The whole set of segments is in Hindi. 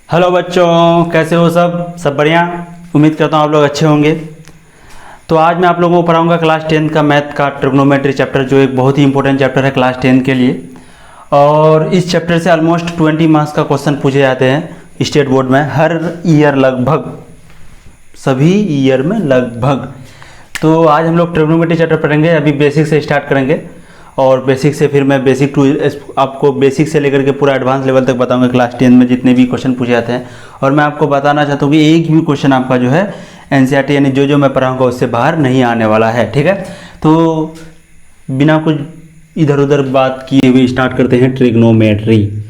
हेलो बच्चों, कैसे हो सब बढ़िया। उम्मीद करता हूँ आप लोग अच्छे होंगे। तो आज मैं आप लोगों को पढ़ाऊँगा क्लास 10 का मैथ का ट्रिग्नोमेट्री चैप्टर, जो एक बहुत ही इंपॉर्टेंट चैप्टर है क्लास 10 के लिए। और इस चैप्टर से ऑलमोस्ट 20 मार्क्स का क्वेश्चन पूछे जाते हैं स्टेट बोर्ड में हर ईयर, लगभग सभी ईयर में लगभग। तो आज हम लोग ट्रिग्नोमेट्री चैप्टर पढ़ेंगे। अभी बेसिक से स्टार्ट करेंगे और बेसिक से फिर मैं बेसिक टू आपको बेसिक से लेकर के पूरा एडवांस लेवल तक बताऊंगा क्लास 10 में जितने भी क्वेश्चन पूछे जाते हैं। और मैं आपको बताना चाहता हूँ कि एक भी क्वेश्चन आपका जो है एनसीईआरटी यानी जो मैं पढ़ाऊंगा उससे बाहर नहीं आने वाला है, ठीक है। तो बिना कुछ इधर उधर बात किए हुए स्टार्ट करते हैं ट्रिग्नोमेट्री।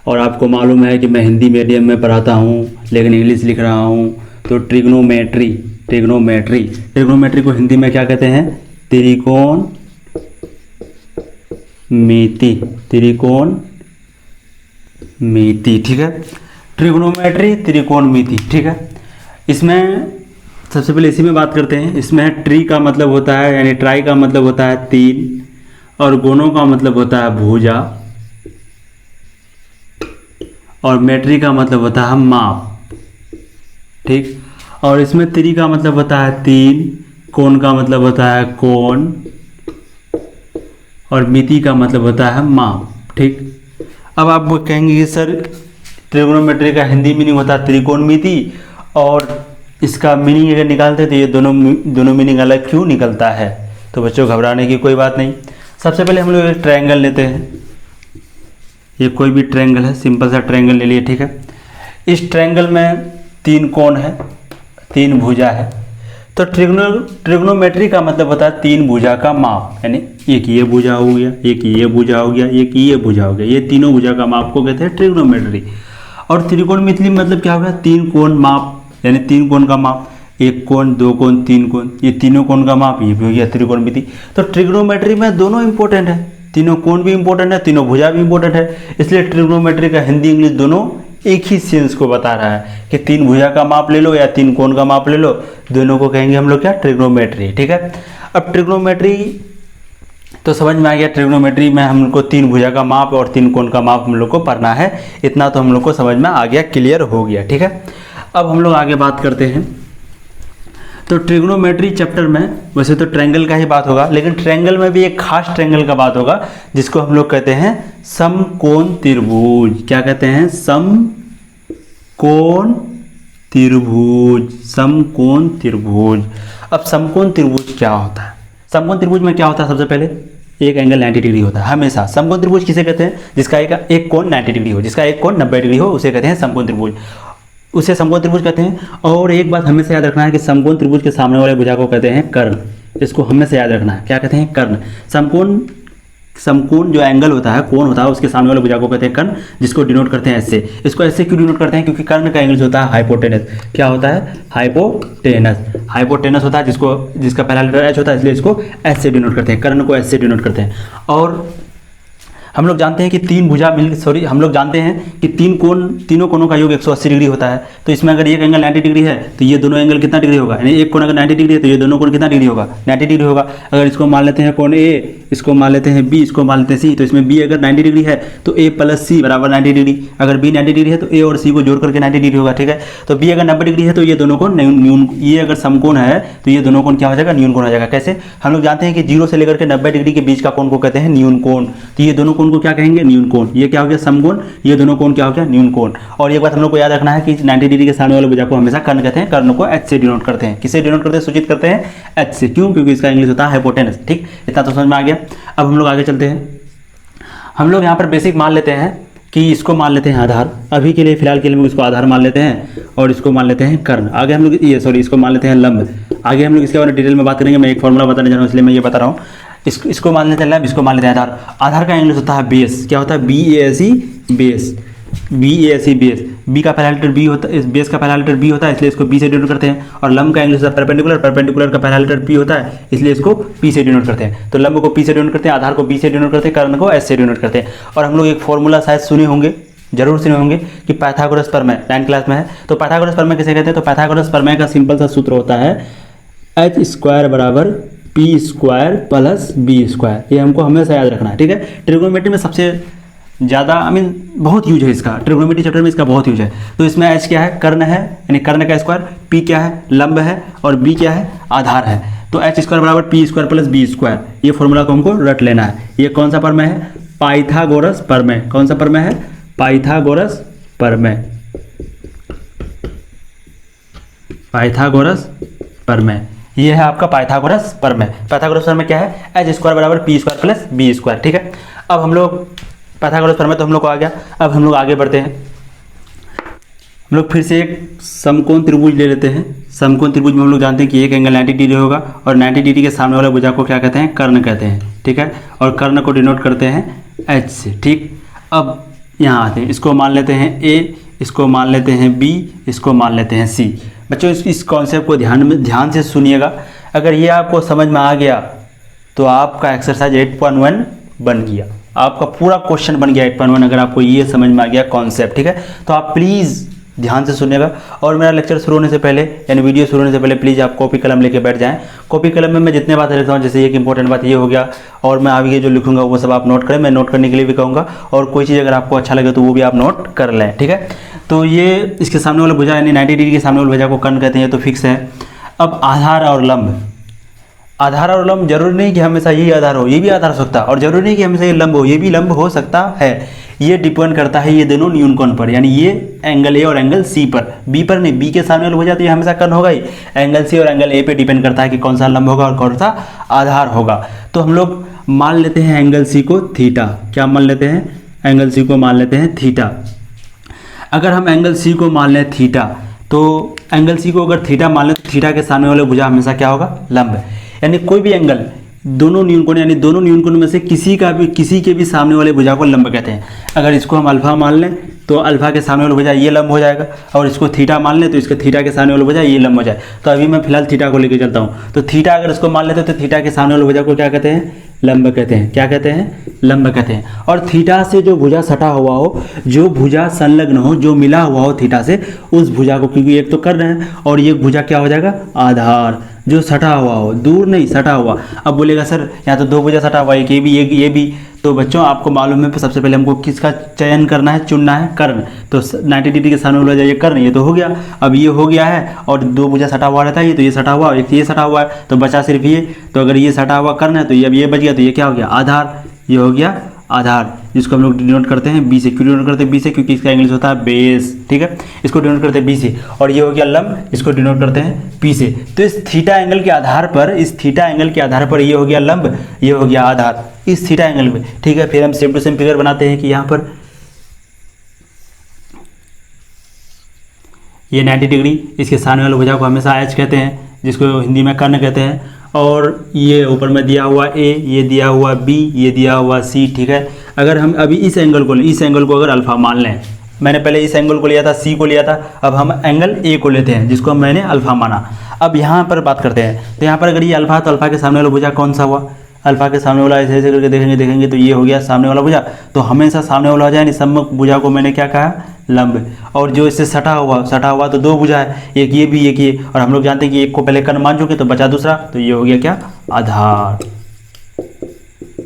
और आपको मालूम है कि मैं हिंदी मीडियम में पढ़ाता हूँ लेकिन इंग्लिश लिख रहा हूँ। तो ट्रिग्नोमेट्री ट्रिग्नोमेट्री को हिंदी में क्या कहते हैं? त्रिकोण मिति, ठीक है। ट्रिग्नोमेट्री त्रिकोणमिति, ठीक है। इसमें सबसे पहले इसी में बात करते हैं। इसमें ट्री का मतलब होता है यानी ट्राई का मतलब होता है 3 और गोनों का मतलब होता है भुजा और मेट्री का मतलब होता है माप, ठीक। और इसमें त्रि का मतलब होता है 3, कोण का मतलब होता है कोण और मिति का मतलब होता है माप, ठीक। अब आप कहेंगे कि सर ट्रिग्नोमेट्री का हिंदी मीनिंग होता है त्रिकोणमिति और इसका मीनिंग अगर निकालते तो ये दोनों मीनिंग अलग क्यों निकलता है? तो बच्चों घबराने की कोई बात नहीं। सबसे पहले हम लोग एक ट्रायंगल लेते हैं। ये कोई भी ट्रायंगल है, सिंपल सा ट्रायंगल ले लिए, ठीक है। इस ट्रायंगल में 3 कोण है, 3 भुजा है। तो ट्रिग्नोमेट्री का मतलब होता है 3 भुजा का माप, यानी एक ये भुजा हो गया, एक ये भुजा हो गया, एक ये भुजा हो गया, ये तीनों भुजा का माप को कहते हैं ट्रिग्नोमेट्री। और त्रिकोणमिति मतलब क्या हो गया? 3 कोण माप, यानी 3 कोण का माप, 1 कोण 2 कोण 3 कोण, ये तीनों कोण का माप, ये भी हो गया त्रिकोणमिति। तो ट्रिग्नोमेट्री में दोनों इंपॉर्टेंट है, तीनों कोण भी इंपॉर्टेंट है, तीनों भुजा भी इंपॉर्टेंट है। इसलिए ट्रिग्नोमेट्री का हिंदी इंग्लिश दोनों एक ही सेंस को बता रहा है कि 3 भुजा का माप ले लो या 3 कोण का माप ले लो, दोनों को कहेंगे हम लोग क्या? ट्रिग्नोमेट्री, ठीक है। अब ट्रिग्नोमेट्री तो समझ में आ गया। ट्रिग्नोमेट्री में हम लोग को 3 भुजा का माप और 3 कोण का माप हम लोग को पढ़ना है, इतना तो हम लोग को समझ में आ गया, क्लियर हो गया, ठीक है। अब हम लोग आगे बात करते हैं। तो ट्रिग्नोमेट्री चैप्टर में वैसे तो ट्रायंगल का ही बात होगा, लेकिन ट्रायंगल में भी एक खास ट्रायंगल का बात होगा जिसको हम लोग कहते हैं समकोण त्रिभुज। क्या कहते हैं? समकोण त्रिभुज। अब समकोण त्रिभुज क्या होता है? समकोण त्रिभुज में क्या होता है? सबसे पहले एक एंगल 90 डिग्री होता है हमेशा। समकोण त्रिभुज किसे कहते हैं? जिसका एक कोण 90 डिग्री हो, जिसका एक कोण 90 डिग्री हो, उसे कहते हैं समकोण त्रिभुज, उसे समकोण त्रिभुज कहते हैं। और एक बात हमेशा याद रखना है कि समकोण त्रिभुज के सामने वाले भुजा को कहते हैं कर्ण। इसको हमेशा याद रखना है, क्या कहते हैं? कर्ण। समकोण जो एंगल होता है, कोण होता है, उसके सामने वाले भुजा को कहते हैं कर्ण, जिसको डिनोट करते हैं ऐसे। इसको ऐसे क्यों डिनोट करते हैं? क्योंकि कर्ण का एंगल होता है हाइपोटेनस। क्या होता है? हाइपोटेनस होता है, जिसका पहला लेटर एच होता है, इसलिए इसको एच से डिनोट करते हैं, कर्ण को एच से डिनोट करते हैं। और हम लोग जानते हैं कि तीनों कोणों का योग 180 डिग्री होता है। तो इसमें अगर एक एंगल 90 डिग्री है तो ये दोनों एंगल कितना डिग्री होगा? यानी एक कोण अगर 90 डिग्री है तो ये दोनों कोण कितना डिग्री होगा? 90 डिग्री होगा। अगर इसको मान लेते हैं कोण ए, इसको मान लेते हैं बी, इसको मान लेते हैं सी, तो इसमें बी अगर 90 डिग्री है तो ए प्लस सी बराबर 90 डिग्री। अगर बी 90 डिग्री है तो ए और सी को जोड़ करके 90 डिग्री होगा, ठीक है। तो बी अगर 90 डिग्री है तो ये दोनों कोण ये अगर समकोण है तो ये दोनों कोण क्या हो जाएगा? न्यून कोण हो जाएगा। कैसे? हम लोग जानते हैं कि 0 से लेकर के 90 डिग्री के बीच का कोण को कहते हैं न्यून कोण। तो ये दोनों कोण को क्या कहेंगे? न्यून कोण। ये क्या हो गया? समकोण। ये दोनों कोण क्या हो गया? न्यून कोण। और एक बात हम लोग को याद रखना है कि 90 डिग्री के सामने वाले भुजा को हमेशा कर्ण कहते हैं, कर्ण को एच से डिनोट करते हैं। किसे डिनोट करते हैं? सूचित करते हैं एच से। क्यों? क्योंकि इसका इंग्लिश होता है हाइपोटेनस, ठीक। इतना तो समझ में आ गया। अब हम लोग आगे चलते हैं। हम लोग यहाँ पर बेसिक मान लेते हैं कि इसको मान लेते हैं आधार, अभी के लिए फिलहाल के लिए हम इसको आधार मान लेते हैं और इसको मान लेते हैं कर्ण। आगे हम लोग इसको मान लेते हैं लंब। आगे हम लोग इसके बारे में डिटेल में बात करेंगे। मैं एक फॉर्मूला बताने जा रहा हूँ इसलिए मैं ये बता रहा हूँ। इसको मान लेते हैं लंब, इसको मान लेते हैं आधार। आधार का इंग्लिश होता है बेस। क्या होता है? BASE base. BASE base. B का पहला लेटर बी होता है, इस बेस का पहला लेटर बी होता है, इसलिए इसको बी से डिनोट करते हैं। और लंब का इंग्लिश होता है परपेंडिकुलर। परपेंडिकुलर का पहला लेटर पी होता है, इसलिए इसको पी से डिनोट करते हैं। तो लंब को पी से डिनोट करते हैं, आधार को बी से डिनोट करते हैं, कर्ण को एस से डिनोट करते हैं। और हम लोग एक फॉर्मूला शायद सुने होंगे, जरूर सुने होंगे कि पाइथागोरस प्रमेय 9th क्लास में है। तो पाइथागोरस प्रमेय किसे कहते हैं? तो पाइथागोरस प्रमेय का सिंपल सा सूत्र होता है h² बराबर p² प्लस b²। ये हमको हमेशा याद रखना है, ठीक है। ट्रिग्नोमेट्री में सबसे ज़्यादा बहुत यूज है इसका, ट्रिग्नोमेट्री चैप्टर में इसका बहुत यूज है। तो इसमें एच क्या है, कर्ण है यानी कर्ण का स्क्वायर, पी क्या है, लंब है, और बी क्या है, आधार है। तो एच स्क्वायर बराबर P square plus B square, ये फॉर्मूला को हमको रट लेना है। ये कौन सा प्रमेय है, पाइथागोरस प्रमेय। कौन सा प्रमेय है, पाइथागोरस प्रमेय, पाइथागोरस प्रमेय, ये है आपका पाइथागोरस प्रमेय। पाइथागोरस प्रमेय क्या है, एच स्क्वायर बराबर P square plus B square. ठीक है, अब हम लोग पाइथागोरस प्रमेय तो हम लोग को आ गया। अब हम लोग आगे बढ़ते हैं। हम लोग फिर से एक समकोण त्रिभुज ले लेते हैं। समकोण त्रिभुज में हम लोग जानते हैं कि एक एंगल 90 डिग्री होगा और 90 डिग्री के सामने वाले भुजा को क्या कहते हैं, कर्ण कहते हैं। ठीक है, और कर्ण को डिनोट करते हैं एच से। ठीक, अब यहाँ आते हैं, इसको मान लेते हैं ए, इसको मान लेते हैं बी, इसको मान लेते हैं सी। बच्चों इस कॉन्सेप्ट को ध्यान से सुनिएगा। अगर ये आपको समझ में आ गया तो आपका एक्सरसाइज 8.1 बन गया, आपका पूरा क्वेश्चन बन गया 8.1, अगर आपको ये समझ में आ गया कॉन्सेप्ट। ठीक है, तो आप प्लीज़ ध्यान से सुनिएगा। और मेरा लेक्चर शुरू होने से पहले यानी वीडियो शुरू होने से पहले प्लीज़ आप कॉपी कलम लेके बैठ जाएं। कॉपी कलम में मैं जितने बातें लिखता हूँ, जैसे एक इंपॉर्टेंट बात ये हो गया, और मैं आगे जो लिखूंगा वो सब आप नोट करें। मैं नोट करने के लिए भी कहूँगा, और कोई चीज़ अगर आपको अच्छा लगे तो वो भी आप नोट कर लें। ठीक है, तो ये इसके सामने वाला भुजा यानी 90 डिग्री के सामने वाले भुजा को कर्ण कहते हैं, तो फिक्स है। अब आधार और लंब, आधार और लंब जरूरी नहीं कि हमेशा यही आधार हो, ये भी आधार हो सकता है, और जरूरी नहीं कि हमेशा ये लंब हो, ये भी लंब हो सकता है। ये डिपेंड करता है ये दोनों न्यूनकोण पर, यानी ये एंगल ए और एंगल सी पर, बी पर नहीं, बी के सामने वाला भुजा तो ये हमेशा कर्ण होगा ही। एंगल सी और एंगल ए पे डिपेंड करता है कि कौन सा लंब होगा और कौन सा आधार होगा। तो हम लोग मान लेते हैं एंगल सी को थीटा। क्या मान लेते हैं, एंगल सी को मान लेते हैं थीटा। अगर हम एंगल सी को मान लें थीटा, तो एंगल सी को अगर थीटा मान लें तो थीटा के सामने वाले भुजा हमेशा क्या होगा, लंब। यानी कोई भी एंगल दोनों न्यूनकोण यानी दोनों न्यूनकोण में से किसी के भी सामने वाले भुजा को लंब कहते हैं। अगर इसको हम अल्फा मान लें तो अल्फा के सामने वाला भुजा ये लंब हो जाएगा, और इसको थीटा मान लें तो इसके थीटा के सामने वाला भुजा ये लंब हो जाए। तो अभी मैं फिलहाल थीटा को लेकर चलता हूँ। तो थीटा अगर इसको मान लेते हैं तो थीटा के सामने वाले भुजा को क्या कहते हैं, लंब कहते हैं। क्या कहते हैं, लंब कहते हैं। और थीटा से जो भुजा सटा हुआ हो, जो भुजा संलग्न हो, जो मिला हुआ हो थीटा से, उस भुजा को, क्योंकि एक तो कर्ण है और ये भुजा क्या हो जाएगा, आधार, जो सटा हुआ हो, दूर नहीं सटा हुआ। अब बोलेगा सर यहाँ तो दो भुजा सटा हुआ, एक ये भी एक ये भी। तो बच्चों आपको मालूम है सबसे पहले हमको किसका चयन करना है, चुनना है, कर्ण। तो 90 डिग्री के सामने वाला ये कर्ण, ये तो हो गया। अब ये हो गया है और दो भुजा सटा हुआ रहता है, ये तो ये सटा हुआ, एक ये सटा हुआ है, तो बचा सिर्फ ये। तो अगर ये सटा हुआ कर्ण है तो ये अब ये बच गया, तो ये क्या हो गया, आधार। ये हो गया आधार, जिसको हम लोग डिनोट करते हैं बी से। क्यों डिनोट करते हैं बी से, क्योंकि इसका इंग्लिश होता है बेस। ठीक है, इसको डिनोट करते हैं बी से। और ये हो गया लंब, इसको डिनोट करते हैं पी से। तो इस थीटा एंगल के आधार पर, इस थीटा एंगल के आधार पर ये हो गया लंब, ये हो गया आधार इस थीटा एंगल में। ठीक है, फिर हम सेम टू सेम फिगर बनाते हैं कि यहाँ पर ये 90 डिग्री, इसके सामने वाले भुजा को हमेशा एच कहते हैं, जिसको हिंदी में कर्ण कहते हैं। और ये ऊपर में दिया हुआ ए, ये दिया हुआ बी, ये दिया हुआ सी। ठीक है, अगर हम अभी इस एंगल को अगर अल्फा मान लें, मैंने पहले इस एंगल को लिया था, सी को लिया था, अब हम एंगल ए को लेते हैं जिसको मैंने अल्फा माना। अब यहाँ पर बात करते हैं, तो यहाँ पर अगर ये अल्फा है तो अल्फा के सामने वाला भुजा कौन सा हुआ, अल्फा के सामने वाला ऐसे ऐसे करके देखेंगे तो ये हो गया सामने वाला भुजा। तो हमेशा सामने वाला हो जाए, यानी सम्मुख भुजा को मैंने क्या कहा, लंब। और जो इससे सटा हुआ तो दो भुजा है, एक ये भी एक ये, और हम लोग जानते हैं कि एक को पहले कर्ण मान चुके तो बचा दूसरा, तो ये हो गया क्या, आधार।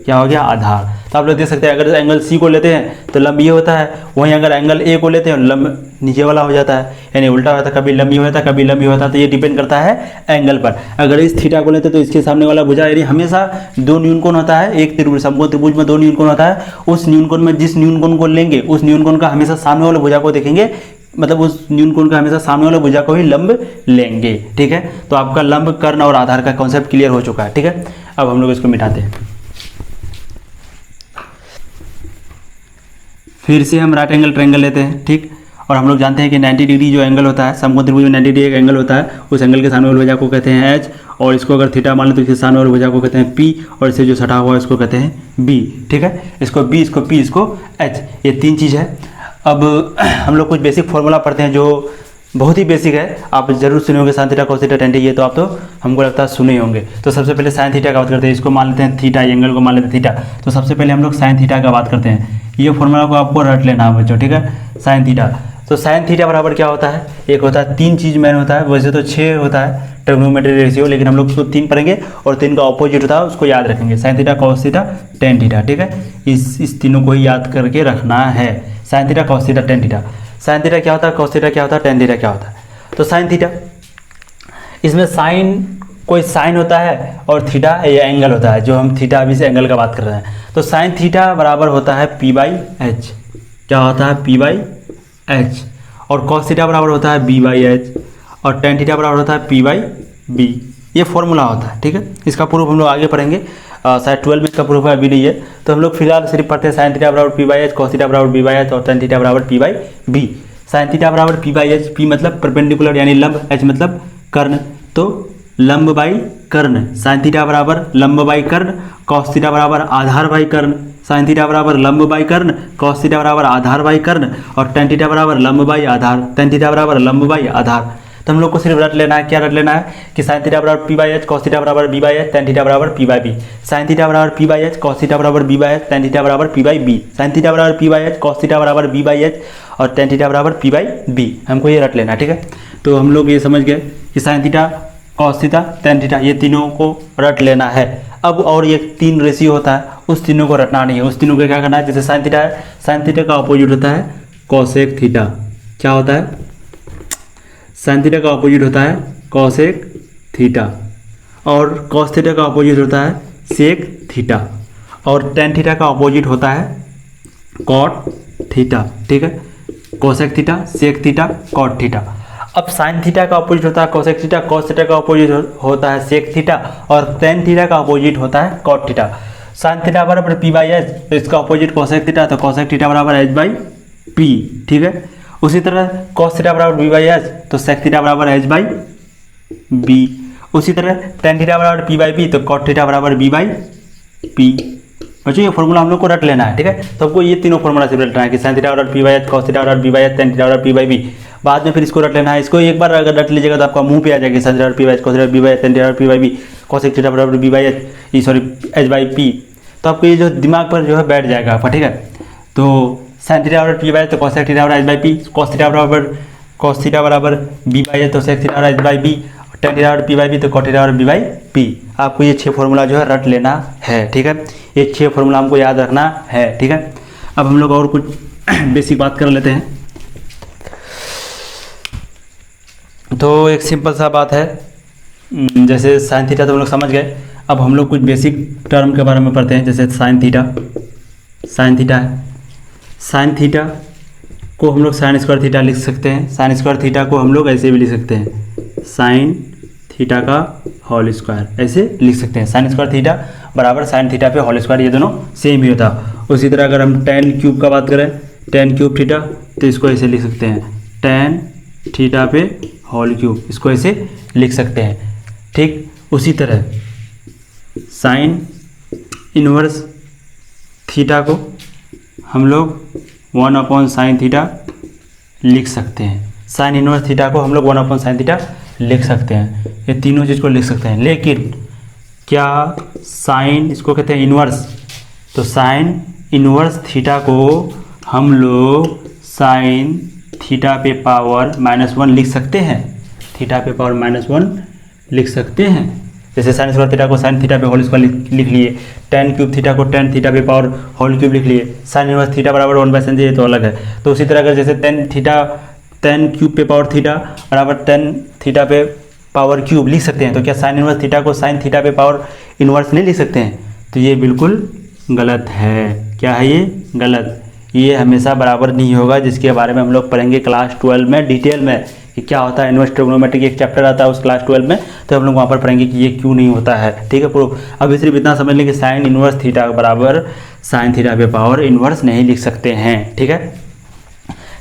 क्या हो गया, आधार। तो आप लोग देख सकते हैं अगर एंगल सी को लेते हैं तो लंब ये होता है, वहीं अगर एंगल ए को लेते हैं लंब नीचे वाला हो जाता है, यानी उल्टा होता है, कभी लंबी होता है कभी लंबी होता है। तो ये डिपेंड करता है एंगल पर। अगर इस थीटा को लेते हैं तो इसके सामने वाला भुजा, यानी हमेशा दो न्यूनकोण होता है, एक त्रिभुज, समकोण त्रिभुज में दो न्यूनकोण होता है। उस न्यूनकोण में जिस न्यूनकोण को लेंगे उस न्यूनकोण का हमेशा सामने वाले भुजा को देखेंगे, मतलब उस न्यूनकोण का हमेशा सामने वाले भुजा को ही लंब लेंगे। ठीक है, तो आपका लंब, कर्ण और आधार का कॉन्सेप्ट क्लियर हो चुका है। ठीक है, अब हम लोग इसको मिटाते हैं। फिर से हम राइट एंगल ट्रायंगल लेते हैं। ठीक, और हम लोग जानते हैं कि 90 डिग्री जो एंगल होता है, समकोण त्रिभुज में 90 डिग्री एक एंगल होता है, उस एंगल के सामने वाले भुजा को कहते हैं एच, और इसको अगर थीटा मान लें तो इसके सामने वाले भुजा को कहते हैं पी, और इससे जो सटा हुआ है इसको कहते हैं बी। ठीक है, इसको बी, इसको पी, इसको एच, ये तीन चीज़ है। अब हम लोग कुछ बेसिक फॉर्मूला पढ़ते हैं जो बहुत ही बेसिक है, आप जरूर सुने होंगे, sign theta cos theta tan theta, ये तो आप तो हमको लगता है सुने होंगे। तो सबसे पहले साइन थीटा का बात करते हैं, इसको मान लेते हैं थीटा, एंगल को मान लेते हैं थीटा। तो सबसे पहले हम लोग साइन थीटा का बात करते हैं। ये फॉर्मूला को आपको रट लेना है बच्चों। ठीक है, साइन थीटा, तो साइन थीटा बराबर क्या होता है, एक होता है 3 चीज़ मेन होता है, वैसे तो 6 होता है ट्रिग्नोमेट्री रेशियो, लेकिन हम लोग उसको 3 पढ़ेंगे और 3 का ऑपोजिट होता है उसको याद रखेंगे, sign theta cos theta tan theta, ठीक है। इस तीनों को ही याद करके रखना है, sine theta cos theta tan theta. Sine theta क्या होता है, कॉस थीटा क्या होता है, टेन थीटा क्या होता है। तो साइन थीटा, इसमें साइन कोई साइन होता है और थीटा ये एंगल होता है, जो हम थीटा अभी से एंगल का बात कर रहे हैं। तो साइन थीटा बराबर होता है पी बाई एच, क्या होता है पी बाई एच, और कॉस थीटा बराबर होता है बी बाई एच, और टेन थीटा बराबर होता है पी बाई बी। ये फॉर्मूला होता है, ठीक है। इसका प्रूफ हम लोग आगे पढ़ेंगे, शायद 12 में इसका प्रूफ है, अभी नहीं है। तो हम लोग फिलहाल सिर्फ पढ़ते हैं साइन थीटा बराबर P by H, cos theta बराबर बी बाई एच, और टेन थीटा बराबर P by B. Sine theta बराबर पी बाई एच, पी मतलब परपेंडिकुलर यानी लंब, एच मतलब कर्ण, तो लंब बाई कर्ण, साइन थीटा बराबर लंब बाई कर्ण, कॉस थीटा बराबर आधार बाई कर्ण, साइन थीटा बराबर लंब बाई कर्ण, कॉस थीटा बराबर आधार बाई कर्ण, और टेन थीटा बराबर लंब बाई आधार, टेन थीटा बराबर लंब बाई आधार। तो हम लोग को सिर्फ रट लेना है, क्या रट लेना है कि साइन थीटा बराबर P by H, cos theta बराबर B by H, tan theta बराबर P by B. Sine theta बराबर P by H, cos theta बराबर B by H, tan theta बराबर P by B. Sine theta बराबर P by H, cos theta बराबर बी बाई एच, और टेन थीटा बराबर पी बाई बी। हमको ये रट लेना है, ठीक है। तो हम लोग ये समझ गए कि sine theta cos theta tan theta ये तीनों को रट लेना है। अब और ये 3 रेशियो होता है, उस तीनों को रटना नहीं है, उस तीनों को क्या करना है, जैसे साइन थीटा है, साइन थीटा का अपोजिट होता है कोसेक थीटा, क्या होता है, साइन थीटा का अपोजिट होता है कोसेक थीटा, और कॉस थीटा का अपोजिट होता है सेक थीटा, और टेन थीटा का अपोजिट होता है कॉट थीटा, ठीक है। Cosec theta, sec theta, cot theta. अब साइन थीटा का अपोजिट होता है कोसेक थीटा, कॉस थीटा का अपोजिट होता है सेक थीटा, और टेन थीटा का अपोजिट होता है कॉट थीटा। साइन थीटा बराबर पी बाई एच, तो इसका अपोजिट कोसेक थीटा, तो कोसेक थीटा बराबर एच बाई पी, ठीक है। उसी तरह कॉस थीटा बराबर बी बाई एच, तो सेक थीटा बराबर एच बाई बी। उसी तरह टेन थीटा बराबर पी बाई बी, तो कॉट थीटा बराबर बी बाई पी। बच्चों ये फॉर्मूला हम लोग को रट लेना है, ठीक है। तो आपको ये तीनों फॉर्मूला से रटना है कि साइन थीटा बराबर P by H, cos theta बराबर B by H, tan theta बराबर पी बाई बी। बाद में फिर इसको रट लेना है, इसको एक बार अगर रट लीजिएगा तो आपका मुंह पे आ जाएगा, साइन थीटा बराबर P by H, cos theta B by H, tan theta बराबर P by B, cosec theta बराबर B by H, sorry H by P. तो आपको ये जो दिमाग पर जो है बैठ जाएगा आपका, ठीक है। तो साइन थीटा बराबर पी बाई एच, तो कॉसेक थीटा बराबर H by P, cos theta बराबर बी बाई एच, तो सेक थीटा बराबर H by B, tan theta बराबर पी बाई बी, तो कॉट थीटा बराबर बी बाई पी। आपको ये 6 फॉर्मूला जो है रट लेना है, ठीक है। ये 6 फॉर्मूला हमको याद रखना है, ठीक है। अब हम लोग और कुछ बेसिक बात कर लेते हैं। तो एक सिंपल सा बात है, जैसे साइन थीटा तो हम लोग समझ गए। अब हम लोग कुछ बेसिक टर्म के बारे में पढ़ते हैं, जैसे साइन थीटा है, साइन थीटा को हम लोग साइन स्क्वायर थीटा लिख सकते हैं, साइन स्क्वायर थीटा को हम लोग ऐसे भी लिख सकते हैं, साइन थीटा का होल स्क्वायर, ऐसे लिख सकते हैं। साइन स्क्वायर थीटा बराबर साइन थीटा पे होल स्क्वायर, ये दोनों सेम ही होता है। उसी तरह अगर हम टेन क्यूब का बात करें, टेन क्यूब थीटा, तो इसको ऐसे लिख सकते हैं, टेन थीटा पे होल क्यूब, इसको ऐसे लिख सकते हैं, ठीक। उसी तरह साइन इनवर्स थीटा को हम लोग 1 साइन थीटा लिख सकते हैं, साइन इनवर्स थीटा को हम लोग 1 साइन थीटा लिख सकते हैं, ये तीनों चीज़ को लिख सकते हैं। लेकिन क्या साइन, इसको कहते हैं इनवर्स, तो साइन इनवर्स थीटा को हम लोग साइन थीटा पे पावर -1 लिख सकते हैं, थीटा पे पावर -1 लिख सकते हैं। जैसे साइन स्क्वायर थीटा को साइन थीटा पे होल स्क्वायर लिख लिए, टेन क्यूब थीटा को टेन थीटा पे पावर होल क्यूब लिख लिए, साइन इनवर्स थीटा बराबर 1/sin, ये तो अलग है। तो उसी तरह अगर जैसे टेन क्यूब पे पावर थीटा बराबर टेन थीटा पे पावर क्यूब लिख सकते हैं, तो क्या साइन इनवर्स थीटा को साइन थीटा पे पावर इनवर्स नहीं लिख सकते हैं? तो ये बिल्कुल गलत है। क्या है ये? गलत। ये हमेशा बराबर नहीं होगा, जिसके बारे में हम लोग पढ़ेंगे क्लास 12 में डिटेल में कि क्या होता है। इनवर्स ट्रिग्नोमेट्री एक चैप्टर आता है उस क्लास 12 में, तो हम लोग वहाँ पर पढ़ेंगे कि ये क्यों नहीं होता है। ठीक है प्रूफ। अभी सिर्फ इतना समझ लें कि साइन इनवर्स थीटा बराबर साइन थीटा पे पावर इनवर्स नहीं लिख सकते हैं। ठीक है,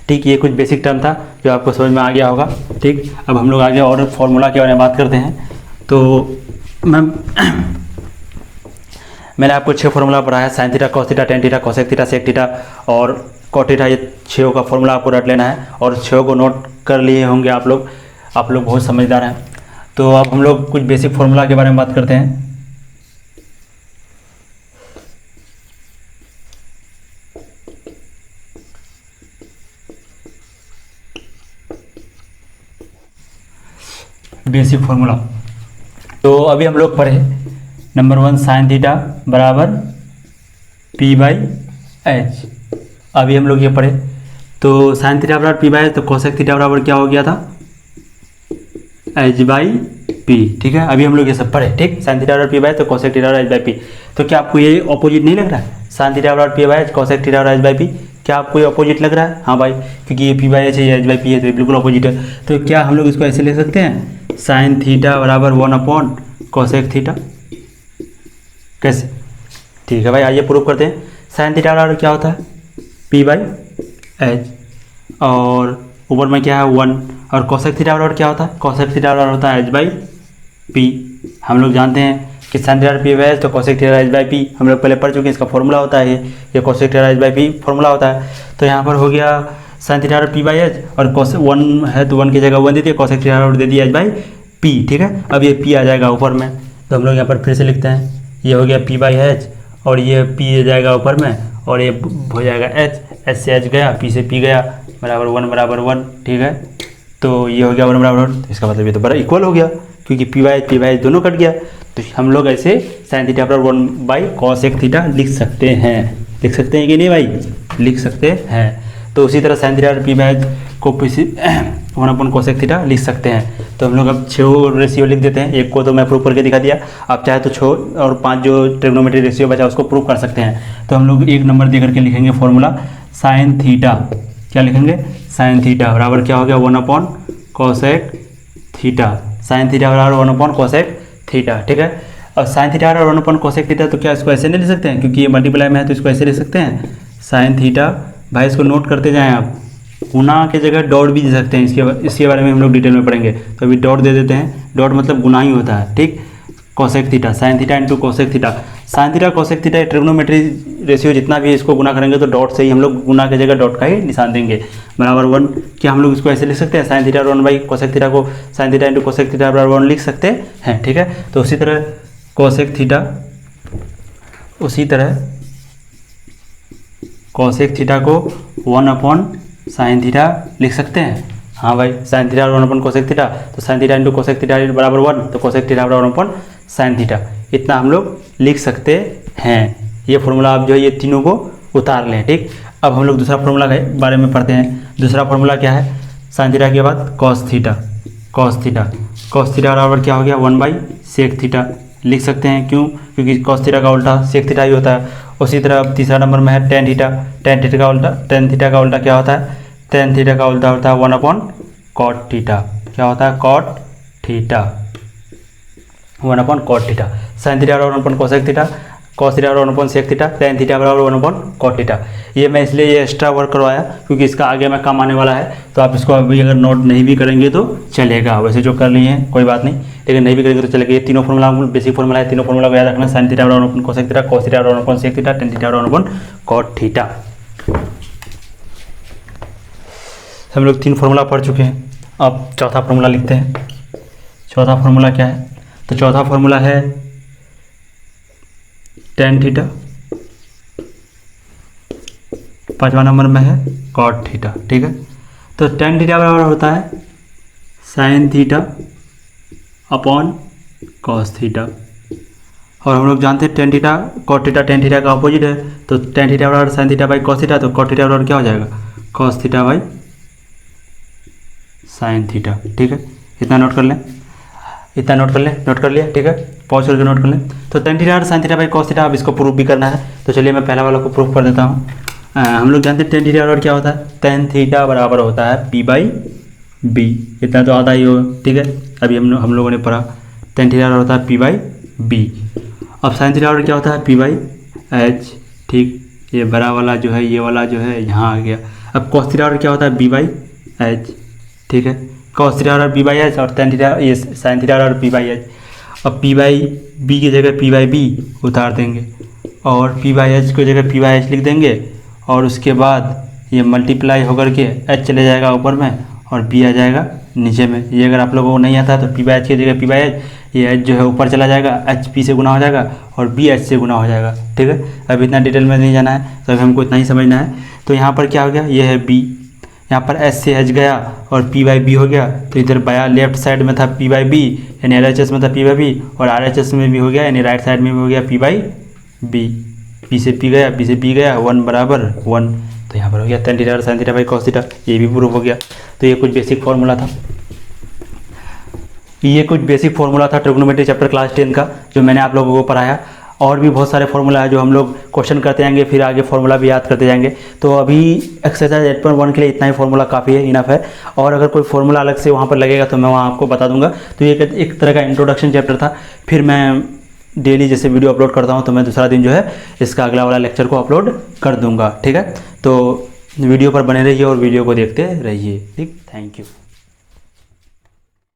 ठीक। ये कुछ बेसिक टर्म था जो आपको समझ में आ गया होगा। ठीक, अब हम लोग आगे और फॉर्मूला के बारे में बात करते हैं। तो मैंने आपको 6 फार्मूला पढ़ाया, sine theta, cos theta, tan theta, cosec theta, sec theta और कॉट थीटा। ये 6 का फॉर्मूला आपको रट लेना है और 6 को नोट कर लिए होंगे आप लोग बहुत समझदार हैं। तो अब हम लोग कुछ बेसिक फार्मूला के बारे में बात करते हैं। Basic formula. तो अभी हम लोग पढ़े नंबर 1 साइन थीटा बराबर पी बाई एच। अभी हम लोग ये पढ़े तो साइन थीटा बराबर पी बाई एच, तो कोसेक थीटा बराबर क्या हो गया था, एच बाई पी। ठीक है, अभी हम लोग ये सब पढ़े। ठीक, साइन थीटा बराबर पी बाई एच तो कोसेक थीटा बराबर एच बाई पी। तो क्या आपको ये ऑपोजिट नहीं लग रहा है, साइन थीटा बराबर P by H cosec theta बराबर एच बाई पी? क्या आपको ये ऑपोजिट लग रहा है? हाँ भाई, क्योंकि ये पी बाई एच है, ये एच बाई पी है, तो ये बिल्कुल ऑपोजिट है। तो क्या हम लोग इसको ऐसे ले सकते हैं, साइन थीटा बराबर 1 कोसेक थीटा? कैसे? ठीक है भाई, आइए प्रूव करते हैं। साइन थीटा बराबर क्या होता है, पी बाई एच, और ऊपर में क्या है 1, और कोसेक थीटा बराबर क्या होता है, कोसेक थीटा बराबर होता है एच बाई पी। हम लोग जानते हैं कि sine theta P by H तो cosec theta H by P, हम लोग पहले पढ़ चुके हैं, इसका फॉर्मूला होता है ये cosec theta H by P formula होता है। तो यहाँ पर हो गया sign theta P by H, और कोसेक 1 है तो 1 की जगह 1 दे दिए, कोसेक थीटा दे दिया एच बाई पी। ठीक है, अब ये पी आ जाएगा ऊपर में, तो हम लोग यहाँ पर फिर से लिखते हैं, ये हो गया पी बाई एच, और ये पी आ जाएगा ऊपर में, और ये हो जाएगा एच से एच गया, पी से पी गया, बराबर 1 बराबर 1। ठीक है, तो ये हो गया 1 बराबर 1, तो इसका मतलब ये तो बड़ा इक्वल हो गया, क्योंकि पी बाई एच दोनों कट गया। तो हम लोग ऐसे साइन थीटा बराबर 1 बाई कॉसेक थीटा लिख सकते हैं। लिख सकते हैं कि नहीं भाई? लिख सकते हैं। तो उसी तरह sign theta P by H को 1 कोसेक थीटा लिख सकते हैं। तो हम लोग अब 6 रेशियो लिख देते हैं, एक को तो मैं प्रूव करके दिखा दिया, आप चाहे तो 6 और 5 जो ट्रिग्नोमेट्री रेशियो बचा उसको प्रूव कर सकते हैं। तो हम लोग एक नंबर दे करके लिखेंगे फॉर्मूला, साइन थीटा, क्या लिखेंगे, साइन थीटा बराबर क्या हो गया 1 कोसेक थीटा। साइन थीटा बराबर 1 कोसेक थीटा। ठीक है, और साइन थीटा बराबर 1 कोसेक थीटा, तो क्या इसको ऐसे नहीं लिख सकते हैं, क्योंकि ये मल्टीप्लाई में है तो इसको ऐसे लिख सकते हैं, साइन थीटा। भाई इसको नोट करते जाएं आप, गुना के जगह डॉट भी दे सकते हैं, इसके बारे में हम लोग डिटेल में पढ़ेंगे। तो अभी डॉट दे देते हैं, डॉट मतलब गुना ही होता है। ठीक, cosec theta, sine theta into cosec theta. Sine theta cosec theta trigonometry ratio जितना भी है इसको गुना करेंगे तो डॉट से ही हम लोग गुना की जगह डॉट का ही निशान देंगे, बराबर 1। क्या हम लोग इसको ऐसे लिख सकते हैं, sine theta 1 by cosec theta को sine theta into cosec theta बराबर 1 लिख सकते हैं। ठीक है, तो उसी तरह कोसेक थीटा, उसी तरह कोसेक थीटा को 1 साइन थीटा लिख सकते हैं। हाँ भाई, साइन थीटा 1 कोसेक थीटा, तो sine theta into cosec theta बराबर 1, तो कोसेक थीटा बराबर 1 साइन थीटा, इतना हम लोग लिख सकते हैं। ये फॉर्मूला आप जो है ये तीनों को उतार लें। ठीक, अब हम लोग दूसरा फॉर्मूला के बारे में पढ़ते हैं। दूसरा फॉर्मूला क्या है, साइन थीटा के बाद cos theta, cos theta, cos theta बराबर क्या हो गया 1 बाई सेक थीटा लिख सकते हैं। क्यों? क्योंकि कॉस थीटा का उल्टा सेक थीटा ही होता है। उसी तरह अब तीसरा नंबर में है टेन थीटा, टेन थीटा का उल्टा क्या होता है, टेन थीटा का उल्टा होता है 1 कॉट थीटा। क्या होता है, cot theta, 1 cot theta. Sine theta बराबर 1 कोसेक थीटा, कॉस थीटा बराबर 1 सेक थीटा, टेन थीटा बराबर 1 कॉट थीटा। ये मैं इसलिए ये एक्स्ट्रा वर्क करवाया क्योंकि इसका आगे में काम आने वाला है, तो आप इसको अभी अगर नोट नहीं भी करेंगे तो चलेगा। वैसे जो कर लिए हैं कोई बात नहीं, लेकिन नहीं भी करेंगे तो चलेगा। ये तीनों फॉर्मूला बेसिक फॉर्मूला है, तीनों फॉर्मूला को याद रखना, साइन थीटा बराबर 1 कोसेक थीटा, कॉस थीटा बराबर 1 सेक थीटा, टेन थीटा बराबर 1 कॉट थीटा। हम लोग 3 फार्मूला पढ़ चुके हैं, अब चौथा फार्मूला लिखते हैं। चौथा फार्मूला क्या है, तो चौथा फार्मूला है टेन थीटा, 5वां नंबर में है कॉट थीटा। ठीक है, तो टेन थीटा बराबर होता है sine theta upon cos theta, और हम लोग जानते हैं tan theta cot theta tan theta का अपोजिट है, तो टेन थीटा बराबर sine theta by cos theta, तो कॉट थीटा बराबर क्या हो जाएगा, cos theta by sine theta. ठीक है, इतना नोट कर लें, इतना नोट कर लें, नोट कर लिया। ठीक है, पॉज करके नोट कर लें। तो टेन थीटा और sign theta by cos theta, अब इसको प्रूफ भी करना है, तो चलिए मैं पहला वाला को प्रूफ कर देता हूँ। हम लोग जानते हैं टेन थीटा बराबर क्या होता है, टेन थीटा बराबर होता है पी बाई बी, इतना तो आता ही होगा। ठीक है, अभी हम लोगों ने पढ़ा टेन थीटा बराबर होता है पी बाई बी। अब साइन थीटा बराबर क्या होता है पी बाई एच। ठीक, ये बड़ा वाला जो है, ये वाला जो है यहाँ आ गया। अब कॉस थीटा बराबर क्या होता है बी बाई एच। ठीक है, कॉस थीटा बराबर बी बाई एच, और टेन थीटा ये साइन थीटा बराबर पी बाई एच। अब पी बाई बी की जगह पी बाई बी उतार देंगे, और पी बाई एच की जगह पी बाई एच लिख देंगे, और उसके बाद ये मल्टीप्लाई होकर के एच चले जाएगा ऊपर में, और बी आ जाएगा नीचे में। ये अगर आप लोगों को नहीं आता तो पी बाई एच की जगह पी बाई एच, ये एच जो है ऊपर चला जाएगा, एच पी से गुना हो जाएगा, और बी एच से गुना हो जाएगा। ठीक है, अब इतना डिटेल में नहीं जाना है, तो अभी हमको इतना ही समझना है। तो यहाँ पर क्या हो गया, ये है बी, यहाँ पर एस से एच गया और पी बाई बी हो गया, तो इधर बाया लेफ्ट साइड में था पी बाई बी यानी एल एच एस में था पी बाई बी, और आर एच एस में भी हो गया यानी राइट साइड में भी हो गया पी बाई बी। पी से पी गया, बी से पी गया, 1 बराबर 1, तो यहाँ पर हो गया tan theta sin theta by cos theta, ये भी प्रूफ हो गया। तो ये कुछ बेसिक फार्मूला था, ये कुछ बेसिक फार्मूला था ट्रिग्नोमेट्री चैप्टर क्लास 10 का जो मैंने आप लोगों को पढ़ाया। और भी बहुत सारे फार्मूला है जो हम लोग क्वेश्चन करते जाएंगे, फिर आगे फार्मूला भी याद करते जाएंगे। तो अभी एक्सरसाइज 8.1 के लिए इतना ही फार्मूला काफ़ी है, इनफ है। और अगर कोई फार्मूला अलग से वहाँ पर लगेगा तो मैं वहाँ आपको बता दूंगा। तो ये एक तरह का इंट्रोडक्शन चैप्टर था। फिर मैं डेली जैसे वीडियो अपलोड करता हूँ तो मैं दूसरा दिन जो है इसका अगला वाला लेक्चर को अपलोड कर दूँगा, ठीक है। तो वीडियो पर बने रहिए और वीडियो को देखते रहिए, ठीक। Thank you.